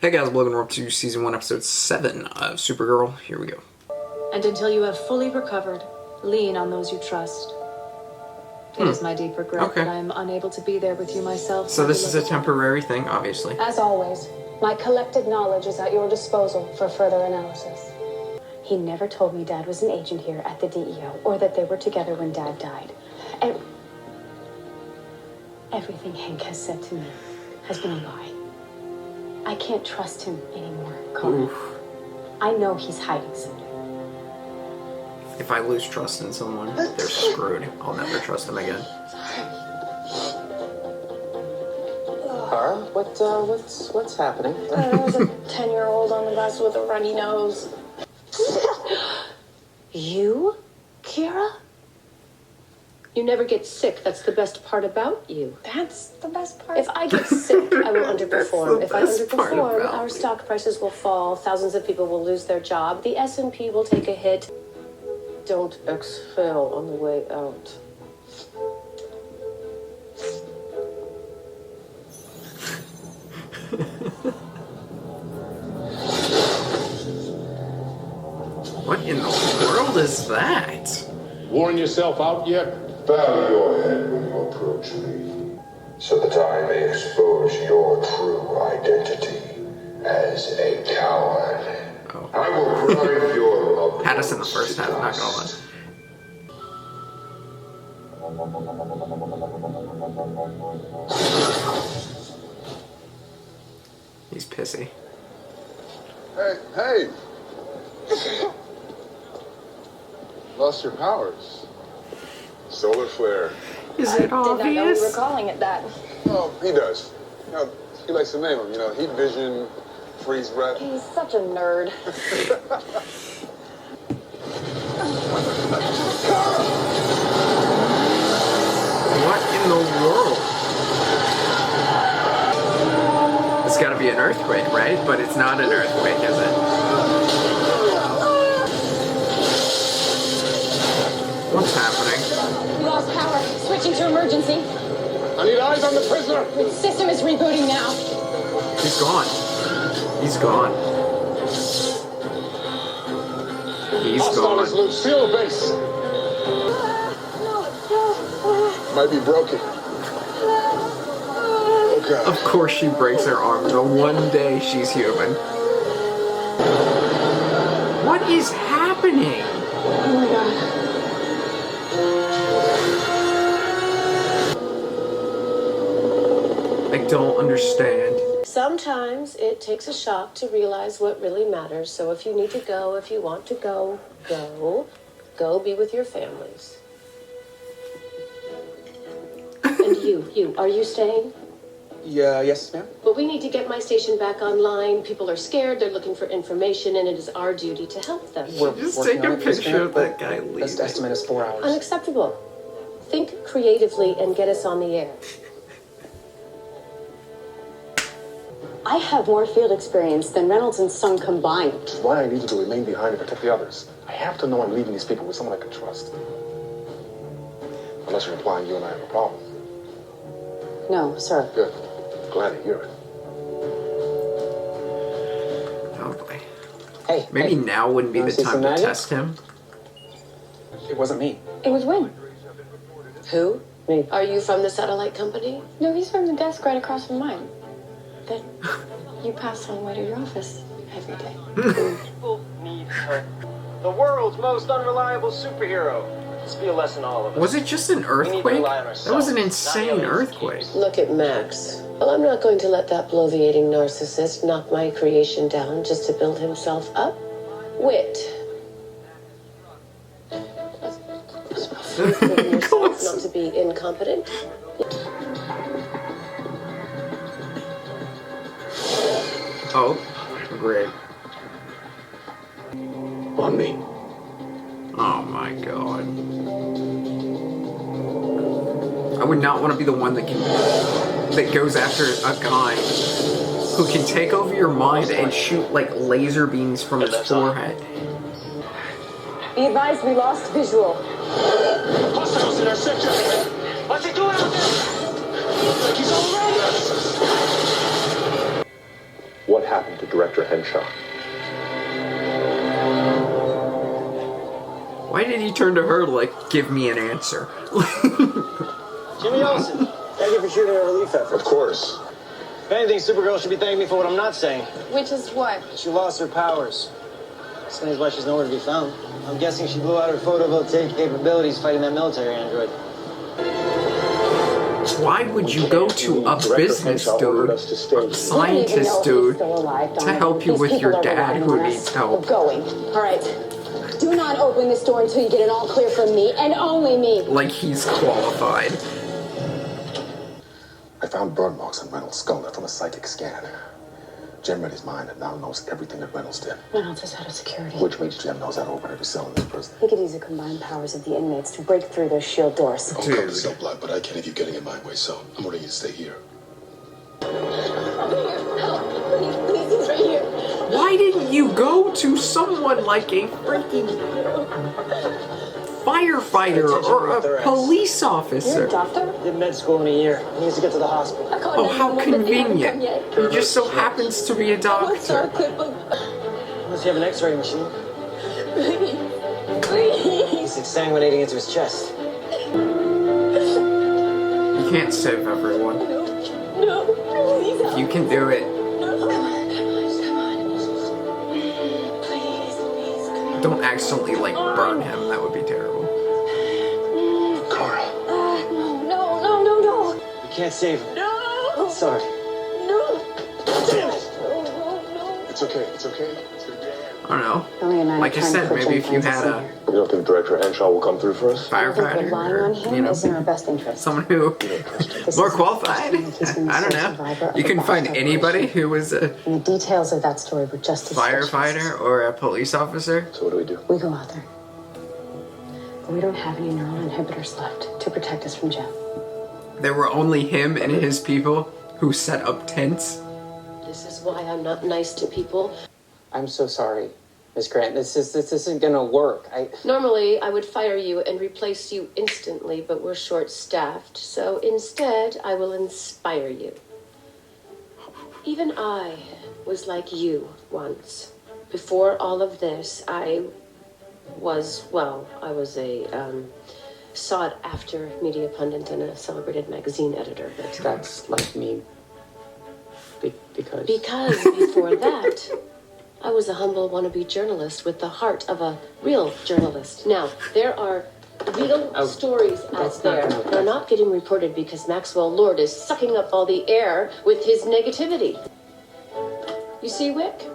Hey guys, welcome to Season 1, Episode 7 of Supergirl. Here we go. And until you have fully recovered, lean on those you trust. It is my deep regret that I am unable to be there with you myself. So this is a temporary thing, obviously. As always, my collected knowledge is at your disposal for further analysis. He never told me Dad was an agent here at the DEO, or that they were together when Dad died. And everything Hank has said to me has been a lie. I can't trust him anymore, Connor. I know he's hiding something. If I lose trust in someone, they're screwed. I'll never trust them again. Kara, what's happening? There's a 10-year-old on the bus with a runny nose. You, Kira? You never get sick. That's the best part about you. That's the best part. If I get sick, I will underperform. If I underperform, our me. stock prices will fall. Thousands of people will lose their job. The S&P will take a hit. Don't exhale on the way out. What in the world is that? Worn yourself out yet? Bow your head when you approach me, so that I may expose your true identity as a coward. Oh. I will grind your Had us in the first half, not gonna lie. He's pissy. Hey! Lost your powers. Solar flare. Is it Did not know we were obvious? calling it that. Oh, he does. You know, he likes to name them. You know, heat vision, freeze breath. He's such a nerd. What in the world? It's gotta be an earthquake, right? But it's not an earthquake, is it? What's happening? We lost power. Switching to emergency. I need eyes on the prisoner. The system is rebooting now. He's gone. He's gone. He's Hostile is gone. loose. Seal the base. Might be broken. Okay. Of course she breaks her arm the one day she's human. What is happening? Oh my god. I don't understand. Sometimes it takes a shock to realize what really matters. So if you need to go, if you want to go, go. Go be with your families. And you, are you staying? Yeah, yes, ma'am. But we need to get my station back online. People are scared, they're looking for information, and it is our duty to help them. Just working take a on it, Miss picture of Grant, that guy but Best leaving. estimate is 4 hours. Unacceptable. Think creatively and get us on the air. I have more field experience than Reynolds and Son combined. Which is why I need you to remain behind and protect the others. I have to know I'm leaving these people with someone I can trust. Unless you're implying you and I have a problem. No, sir. Good. Glad to hear it. Oh boy. Hey, Maybe hey, now wouldn't be wanna the see time some to magic? test him. It wasn't me. It was when? Who? Me. Are you from the satellite company? No, he's from the desk right across from mine. That you pass on the way to your office every day. People need her. The world's most unreliable superhero. This be a lesson to all of us. Was it just an We need to earthquake? rely on That was ourselves, an not insane the others' earthquake. keys. Look at Max. Well, I'm not going to let that bloviating narcissist knock my creation down just to build himself up. Wit. You've proven yourself not to be incompetent. Oh, great. On me. Oh my god. I would not want to be the one that goes after a guy who can take over your mind and shoot like laser beams from his forehead. Be advised, we lost visual. Hostiles in our sector. What's he doing out there? Like he's all around us. What what happened to Director Henshaw. Why did he turn to her to, like, give me an answer? Jimmy Olsen, thank you for shooting a relief effort. Of course. If anything, Supergirl should be thanking me for what I'm not saying. Which is what? She lost her powers. Explains why she's nowhere to be found. I'm guessing she blew out her photovoltaic capabilities fighting that military android. Why would you go to a business dude, a scientist dude, to help you with your dad who needs help? Going. All right. Do not open this door until you get an all clear from me, and only me. Like he's qualified. I found burn marks on Reynolds' skull from a psychic scan. Jim read his mind and now knows everything that Reynolds did. Reynolds is out of security. Which means Jim knows how to open every cell in this prison. He could use the combined powers of the inmates to break through those shield doors. I'll come to cell block, but I can't have you getting in my way, so I'm ordering you to stay here. Please, he's right here. Why didn't you go to someone like a freaking firefighter or a police You're officer? a doctor? Did med school in a year. He needs to get to the hospital. Oh, how convenient. He just so happens to be a doctor. Unless you have an x-ray machine. He's exsanguinating into his chest. You can't save everyone. No, please. If you can do it, don't accidentally, like, burn him. That would be terrible. Carl. No. You can't save him. No. Sorry. No. Damn it. It's okay. It's okay. It's okay. I don't know. Billy and I Like I are trying said, to put maybe if you Jim had Francis a You don't think Director Henshaw will come through for us? firefighter relying on or, him you know, is in our best interest. someone who This more is qualified. he's been the I don't sole know. survivor of You a can find botched anybody operation. who was a And the details of that story were just as firefighter or a police officer. So what do we do? We go out there. But we don't have any neural inhibitors left to protect us from Jim. There were only him and his people who set up tents. This is why I'm not nice to people. I'm so sorry, Miss Grant. This isn't gonna work. Normally, I would fire you and replace you instantly, but we're short-staffed, so instead, I will inspire you. Even I was like you once. Before all of this, I was a sought-after media pundit and a celebrated magazine editor, but That's like me. Because before that, I was a humble wannabe journalist with the heart of a real journalist. Now, there are real stories out that's not there. gonna- They're not getting reported because Maxwell Lord is sucking up all the air with his negativity. You see, Wick?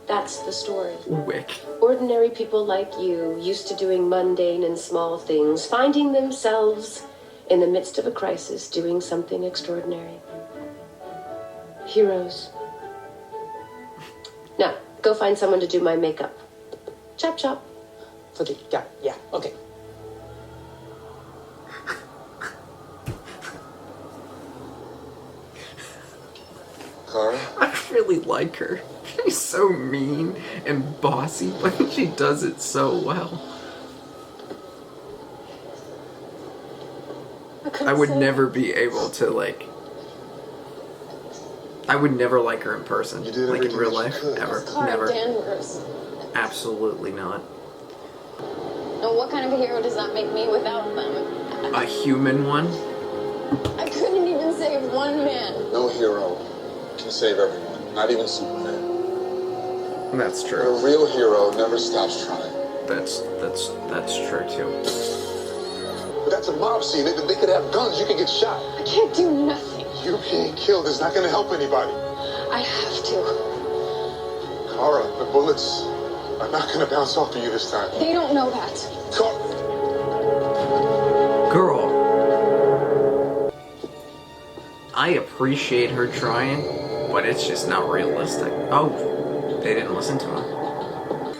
That's the story. Wick. Ordinary people like you, used to doing mundane and small things, finding themselves in the midst of a crisis doing something extraordinary. Heroes. Now, go find someone to do my makeup. Chop chop. okay, yeah, okay. Carl? I really like her. She's so mean and bossy, but she does it so well. I would never be able to, like... I would never like her in person. You did Like in everything real that you life. could. Ever. Clara Never. Danvers. Absolutely not. Now, what kind of a hero does that make me without them? A human one? I couldn't even save one man. No hero can save everyone, not even Superman. That's But true. a real hero never stops trying. That's true too. But that's a mob scene. They could have guns. You could get shot. I can't do nothing. You being killed is not going to help anybody. I have to. Kara, the bullets are not going to bounce off of you this time. They don't know that. Girl. I appreciate her trying, but it's just not realistic. Oh, they didn't listen to him.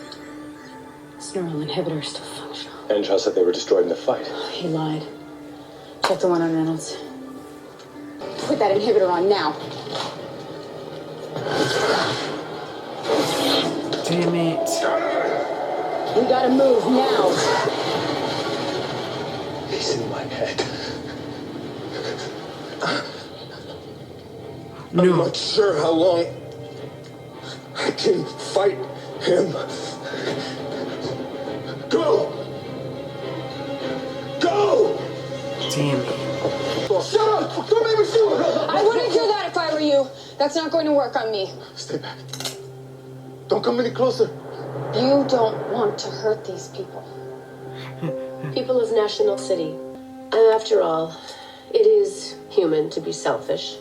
This neural inhibitor is still functional. Henshaw said they were destroyed in the fight. He lied. Check the one on Reynolds. Put that inhibitor on now. Damn it. We gotta move now. He's in my head. No. I'm not sure how long I can fight him. Go! Go! Damn it. Shut up! Don't make me feel it! I wouldn't do that if I were you. That's not going to work on me. Stay back. Don't come any closer. You don't want to hurt these people. People of National City. And after all, it is human to be selfish.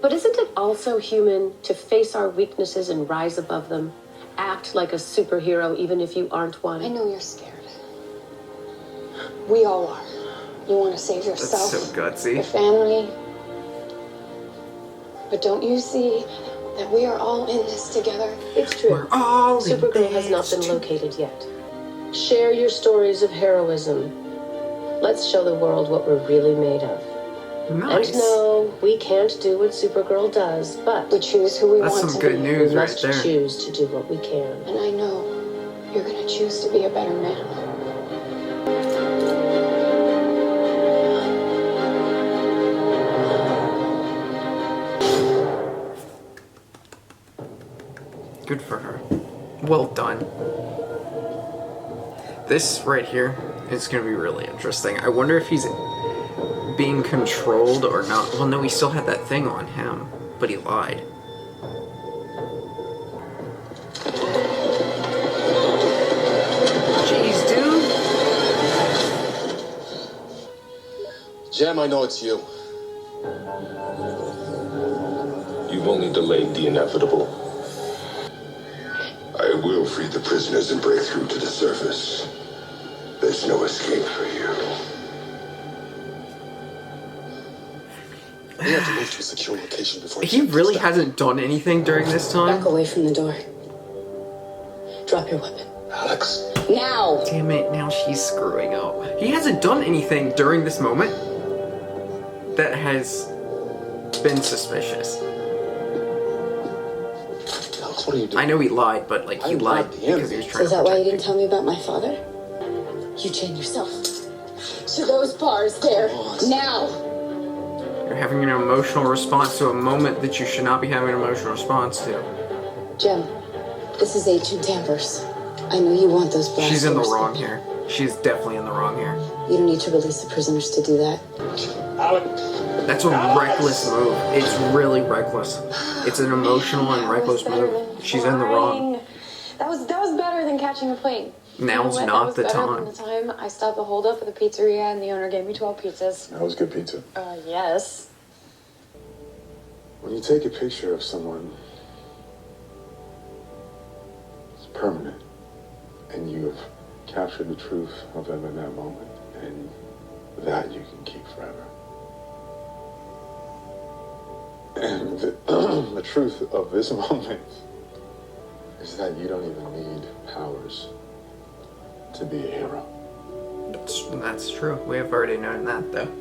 But isn't it also human to face our weaknesses and rise above them? Act like a superhero even if you aren't one. I know you're scared. We all are. You want to save yourself, That's so gutsy. your family. But don't you see that we are all in this together? It's true. We're all in Supergirl has not been this located yet. Share your stories of heroism. Let's show the world what we're really made of. Nice. And no, we can't do what Supergirl does, but We choose who we That's want some to good be. news we right must there. choose to do what we can. And I know you're going to choose to be a better man. Good for her. Well done. This right here is going to be really interesting. I wonder if he's being controlled or not. Well, no, he still had that thing on him, but he lied. Jeez, dude. Jem, I know it's you. You've only delayed the inevitable. I will free the prisoners and break through to the surface. There's no escape for you. We have to move to a secure location before He really hasn't done anything during this Back time. away from the door. Drop your weapon. Alex. Now! Damn it, now she's screwing up. He hasn't done anything during this moment that has been suspicious. Alex, what are you doing? I know he lied, but like he I'm lied not him. because he was So trying is to that why you protect didn't tell me about my father? You chained yourself to those bars there. Now! You're having an emotional response to a moment that you should not be having an emotional response to. Jem, this is Agent Danvers. I know you want those blasters. She's in the wrong here. She's definitely in the wrong here. You don't need to release the prisoners to do that. Alex. That's a reckless move. It's really reckless. It's an emotional and reckless move. She's in the wrong. That was better than catching a plane. Now's You know what? not the That was better time. than the time I stopped the holdup at the pizzeria and the owner gave me 12 pizzas. That was good pizza. Yes. When you take a picture of someone, it's permanent. And you have captured the truth of them in that moment. And that you can keep forever. And the truth of this moment is that you don't even need powers to be a hero. That's true. We have already known that, though.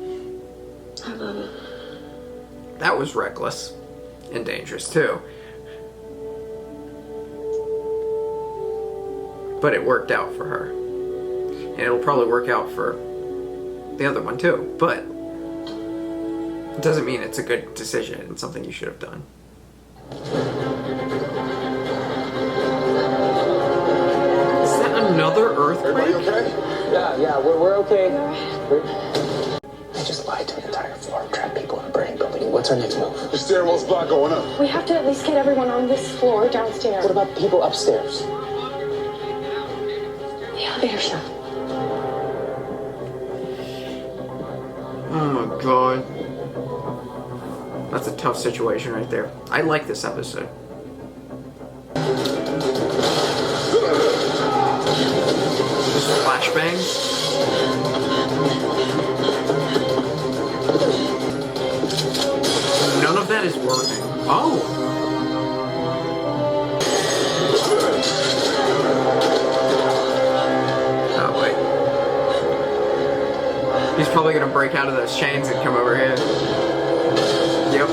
I love it. That was reckless and dangerous, too. But it worked out for her. And it'll probably work out for the other one, too. But it doesn't mean it's a good decision and something you should have done. Is that another earthquake? Everybody okay? Yeah, we're okay. I just lied to an entire floor of trapped people in a burning building. What's our next move? The stairwell's blocked going up. We have to at least get everyone on this floor downstairs. What about the people upstairs? The elevator's not. Oh my god. That's a tough situation right there. I like this episode. Just flashbangs. None of that is working. Oh! Oh, wait. He's probably gonna break out of those chains and come over here. Yep.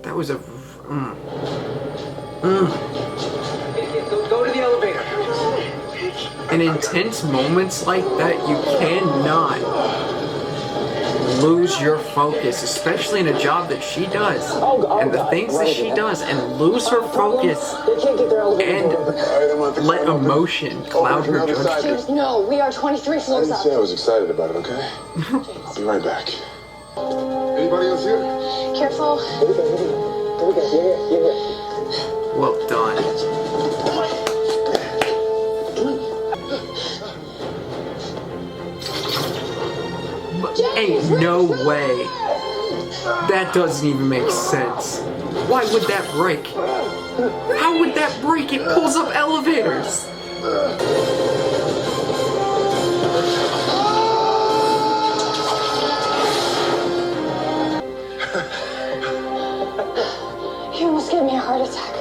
That was a... Go to the elevator. In intense moments like that, you cannot lose your focus, especially in a job that she does, and the things that she does, and lose her focus, and let emotion cloud her judgment. James, no, we are 23 I floors didn't up. say I was excited about it, okay? I'll be right back. Anybody else here? Careful. Well done. Ain't no way. That doesn't even make sense. Why would that break? How would that break? It pulls up elevators. You almost gave me a heart attack.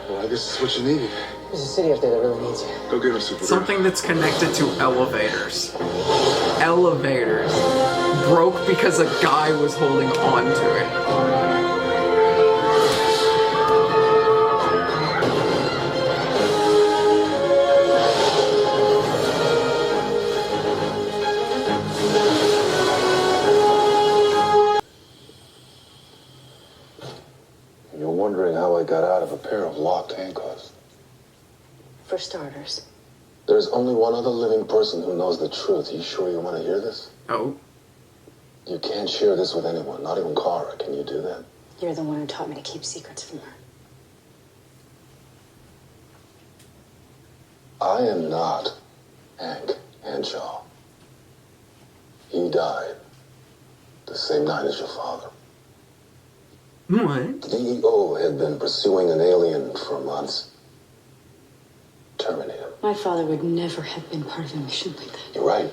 Well, I guess it's what you need. There's a city up there that really needs you. Go get her, Supergirl. Something that's connected to elevators. Elevators. Broke because a guy was holding on to it. You're wondering how I got out of a pair of locked handcuffs. For starters. There's only one other living person who knows the truth. You sure you want to hear this? Oh. You can't share this with anyone, not even Kara. Can you do that? You're the one who taught me to keep secrets from her. I am not Hank Henshaw. He died the same night as your father. What? The DEO had been pursuing an alien for months. Terminate him. My father would never have been part of a mission like that. You're right.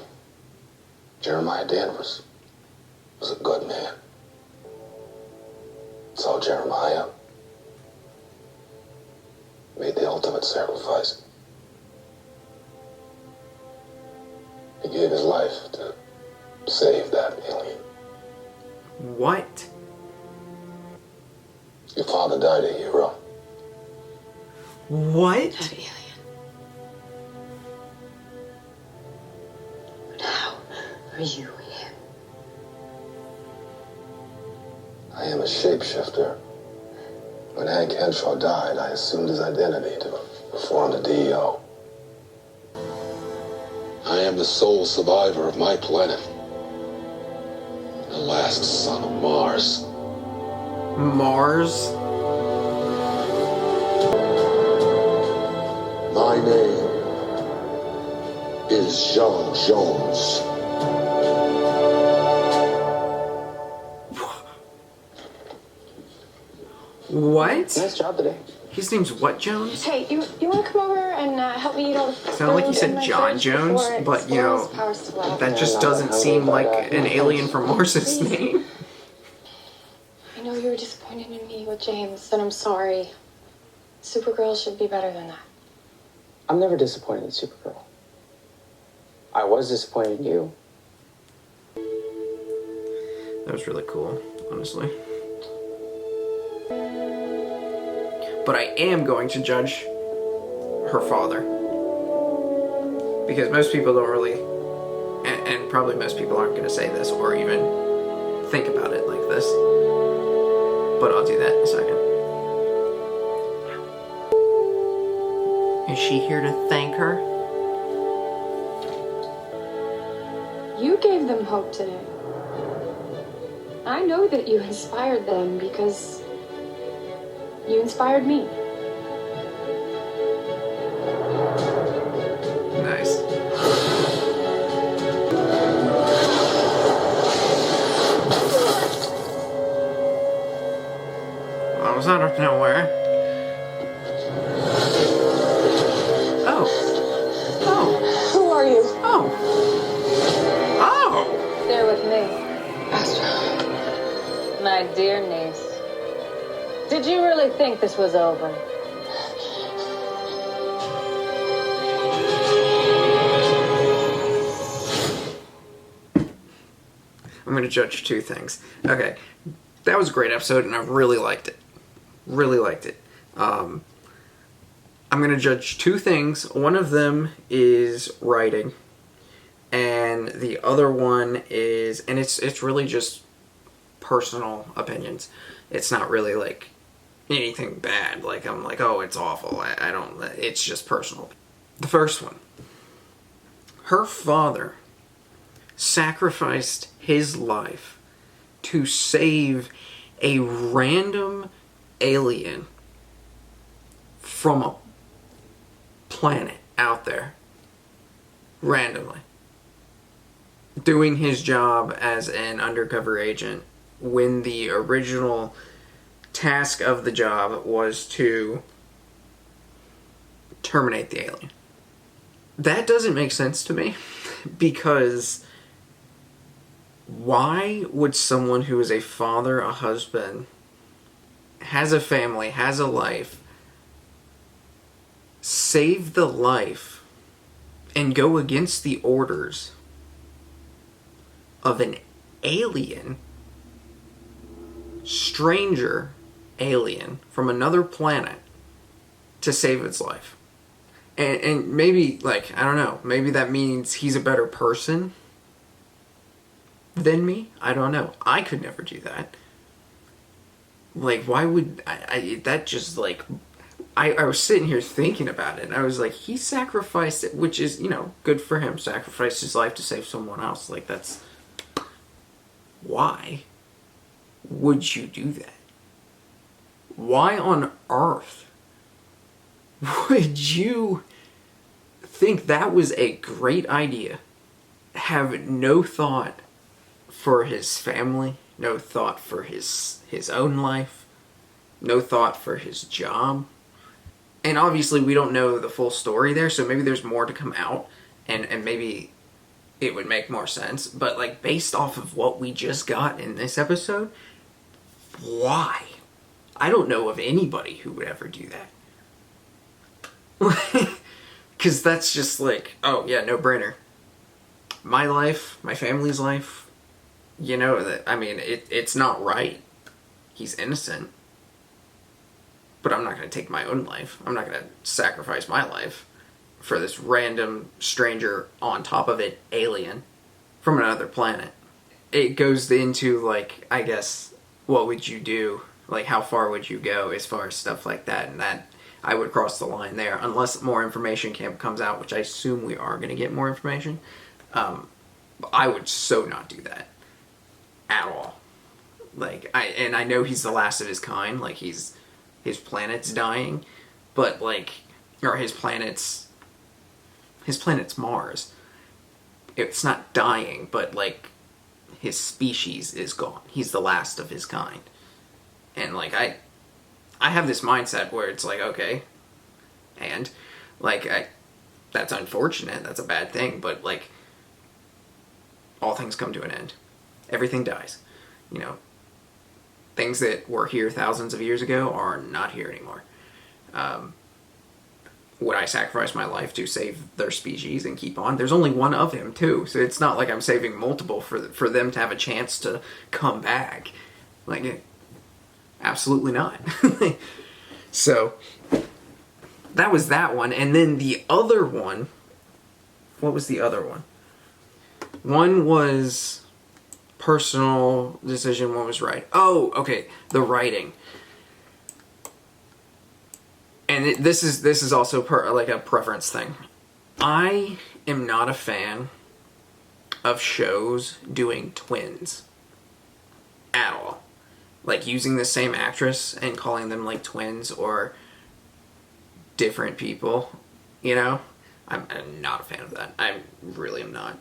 Jeremiah Danvers was a good man. So Jeremiah made the ultimate sacrifice. He gave his life to save that alien. What? Your father died a hero. What? That alien. But how are you him? I am a shapeshifter. When Hank Henshaw died, I assumed his identity to perform the DEO. I am the sole survivor of my planet. The last son of Mars. Mars? My name is John Jones. What? Nice job today. His name's what, Jones? Hey, you want to come over and help me eat all the Sounded like you food in said my John fridge Jones, before it but, you know, spoils power supply? that just Yeah, doesn't no, seem but, like an alien from Mars's name. I know you were disappointed in me with James, and I'm sorry. Supergirl should be better than that. I'm never disappointed in Supergirl. I was disappointed in you. That was really cool, honestly. But I am going to judge her father. Because most people don't really, and probably most people aren't going to say this or even think about it like this. But I'll do that in a second. Is she here to thank her? You gave them hope today. I know that you inspired them because you inspired me. Nice. I was out of nowhere. Oh. Oh. Who are you? Oh. Oh. Stay with me, my dear niece. Did you really think this was over? I'm going to judge two things. Okay, that was a great episode, and I really liked it. Really liked it. I'm going to judge two things. One of them is writing, and the other one is, and it's really just personal opinions. It's not really like anything bad. Like, I'm like, oh, it's awful. I don't, it's just personal. The first one. Her father sacrificed his life to save a random alien from a planet out there. Randomly. Doing his job as an undercover agent when the original task of the job was to terminate the alien. That doesn't make sense to me, because why would someone who is a father, a husband, has a family, has a life, save the life and go against the orders of an alien, stranger alien from another planet to save its life? And maybe, like, I don't know, maybe that means he's a better person than me? I don't know. I could never do that. Like, why would I that just, like, I was sitting here thinking about it, and I was like, he sacrificed it, which is, you know, good for him, sacrificed his life to save someone else. Like, that's, why would you do that? Why on earth would you think that was a great idea? Have no thought for his family, no thought for his own life, no thought for his job. And obviously we don't know the full story there, so maybe there's more to come out, and maybe it would make more sense. But, like, based off of what we just got in this episode, why? I don't know of anybody who would ever do that. Because that's just like, oh yeah, no brainer. My life, my family's life, you know, that, I mean, it's not right. He's innocent. But I'm not going to take my own life. I'm not going to sacrifice my life for this random stranger, on top of it, alien from another planet. It goes into, like, I guess, what would you do? Like, how far would you go as far as stuff like that? And that, I would cross the line there, unless more information comes out, which I assume we are going to get more information. I would so not do that. At all. Like, I know he's the last of his kind, like, his planet's dying, but, like, or his planet's Mars. It's not dying, but, like, his species is gone. He's the last of his kind. And, like, I have this mindset where it's like, okay, and, like, that's unfortunate, that's a bad thing, but, like, all things come to an end. Everything dies. You know, things that were here thousands of years ago are not here anymore. Would I sacrifice my life to save their species and keep on? There's only one of him, too, so it's not like I'm saving multiple for them to have a chance to come back. Like, absolutely not. So, that was that one. And then the other one, what was the other one? One was personal decision, one was right. Oh, okay, the writing. And this is also like a preference thing. I am not a fan of shows doing twins at all. Like, using the same actress and calling them, like, twins or different people, you know? I'm not a fan of that. I really am not.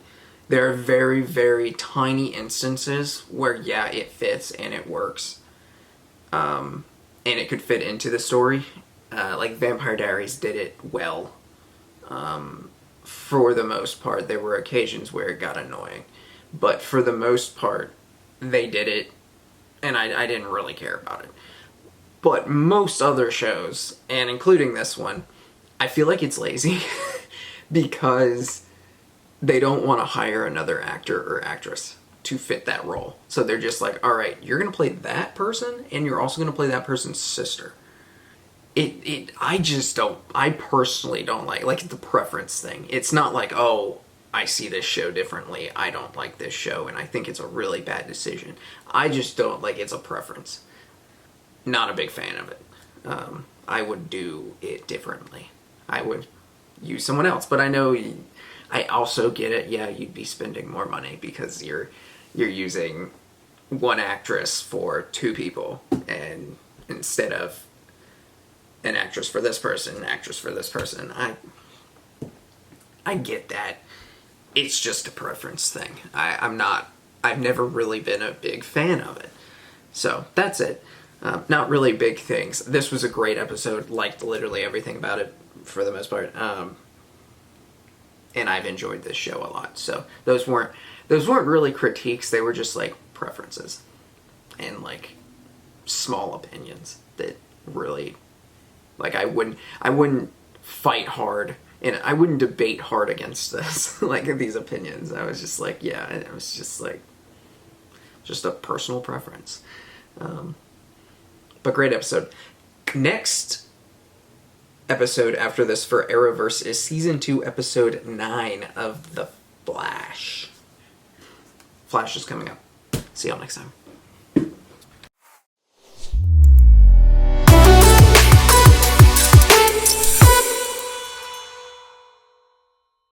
There are very, very tiny instances where, yeah, it fits and it works. And it could fit into the story. Like, Vampire Diaries did it well. For the most part, there were occasions where it got annoying. But for the most part, they did it, and I didn't really care about it. But most other shows, and including this one, I feel like it's lazy. Because they don't want to hire another actor or actress to fit that role. So they're just like, alright, you're going to play that person, and you're also going to play that person's sister. I personally don't like the preference thing. It's not like, oh, I see this show differently, I don't like this show, and I think it's a really bad decision. I just don't like, it's a preference. Not a big fan of it. I would do it differently. I would use someone else, but I know, I also get it, yeah, you'd be spending more money because you're using one actress for two people, and instead of an actress for this person, an actress for this person. I get that. It's just a preference thing. I've never really been a big fan of it. So, that's it. Not really big things. This was a great episode. Liked literally everything about it, for the most part. And I've enjoyed this show a lot. So, those weren't really critiques. They were just, like, preferences. And, like, small opinions that really... Like, I wouldn't fight hard, and I wouldn't debate hard against this, like, these opinions. I was just like, yeah, it was just, like, just a personal preference. But great episode. Next episode after this for Arrowverse is Season 2, Episode 9 of The Flash. Flash is coming up. See y'all next time.